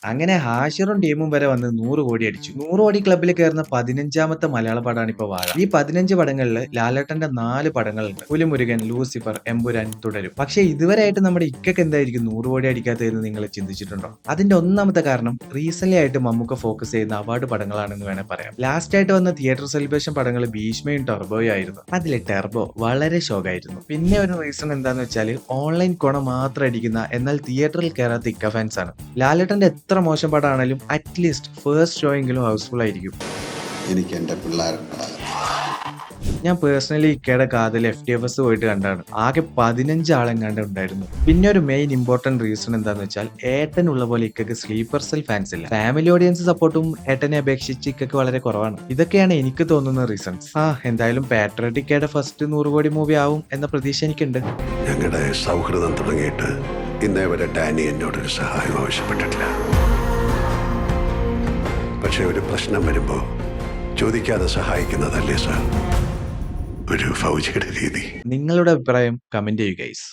അങ്ങനെ ഹാഷിറും ടീമും വരെ വന്ന് 100 കോടി അടിച്ചു. 100 കോടി ക്ലബ്ബിൽ കയറുന്ന 15ാമത്തെ മലയാള പടമാണ് ഇപ്പൊ വാഴ. ഈ 15 പടങ്ങളില് ലാലേട്ടന്റെ 4 പടങ്ങളുണ്ട്. പുലിമുരുകൻ, ലൂസിഫർ, എമ്പുരാൻ തുടരും. പക്ഷെ ഇതുവരെയായിട്ട് നമ്മുടെ ഇക്കക്ക് എന്തായിരിക്കും 100 കോടി അടിക്കാത്തതെന്ന് നിങ്ങൾ ചിന്തിച്ചിട്ടുണ്ടോ? അതിന്റെ ഒന്നാമത്തെ കാരണം റീസെന്റ് ആയിട്ട് മമ്മൂക്ക ഫോക്കസ് ചെയ്യുന്ന അവാർഡ് പടങ്ങളാണെന്ന് വേണേൽ പറയാം. ലാസ്റ്റ് ആയിട്ട് വന്ന തിയേറ്റർ സെലിബ്രേഷൻ പടങ്ങൾ ഭീഷ്മയും ടെർബോയും ആയിരുന്നു. അതിലെ ടെർബോ വളരെ ഷോക്കായിരുന്നു. പിന്നെ ഒരു റീസൺ എന്താന്ന് വെച്ചാൽ ഓൺലൈൻ കൊണ മാത്രം അടിക്കുന്ന എന്നാൽ തിയേറ്ററിൽ കയറാത്ത ഇക്ക ഫാൻസ് ആണ്. ലാലേട്ടന്റെ എത്ര മോശം പടമാണെങ്കിലും അറ്റ്ലീസ്റ്റ് ഫസ്റ്റ് ഷോ എങ്കിലും ഹൗസ്ഫുൾ ആയിരിക്കും. എനിക്ക് എന്റെ പിള്ളേരുണ്ട്. ഞാൻ പേഴ്സണലി ഇക്കയുടെ കാതിൽ FTFS പോയിട്ട് കണ്ടാണ്. ആകെ 15 ആളെങ്ങാണ്ട് ഉണ്ടായിരുന്നു. പിന്നെ ഒരു മെയിൻ ഇമ്പോർട്ടന്റ് റീസൺ എന്താന്ന് വെച്ചാൽ ഏട്ടനുള്ള പോലെ ഇക്കക്ക് സ്ലീപ്പർ സെൽ ഫാൻസ് ഇല്ല. ഫാമിലി ഓഡിയൻസ് സപ്പോർട്ടും ഏട്ടനെ അപേക്ഷിച്ച് ഇക്കക്ക് വളരെ കുറവാണ്. ഇതൊക്കെയാണ് എനിക്ക് തോന്നുന്ന റീസൺസ്. എന്തായാലും പാട്രിയോട്ടിക്കയുടെ ഫസ്റ്റ് 100 കോടി മൂവി ആവും എന്ന പ്രതീക്ഷ എനിക്കുണ്ട്. ഞങ്ങളുടെ സൗഹൃദം തുടങ്ങിയിട്ട് ഇന്നേ വരെ ഡാനി എന്നോടൊരു സഹായം ആവശ്യപ്പെട്ടിട്ടില്ല. പക്ഷെ ഒരു പ്രശ്നം വരുമ്പോ ചോദിക്കാതെ സഹായിക്കുന്നതല്ലേ സാർ ഒരു ഫൗജിയുടെ രീതി. നിങ്ങളുടെ അഭിപ്രായം കമന്റ് ചെയ്യുക ഗൈസ്.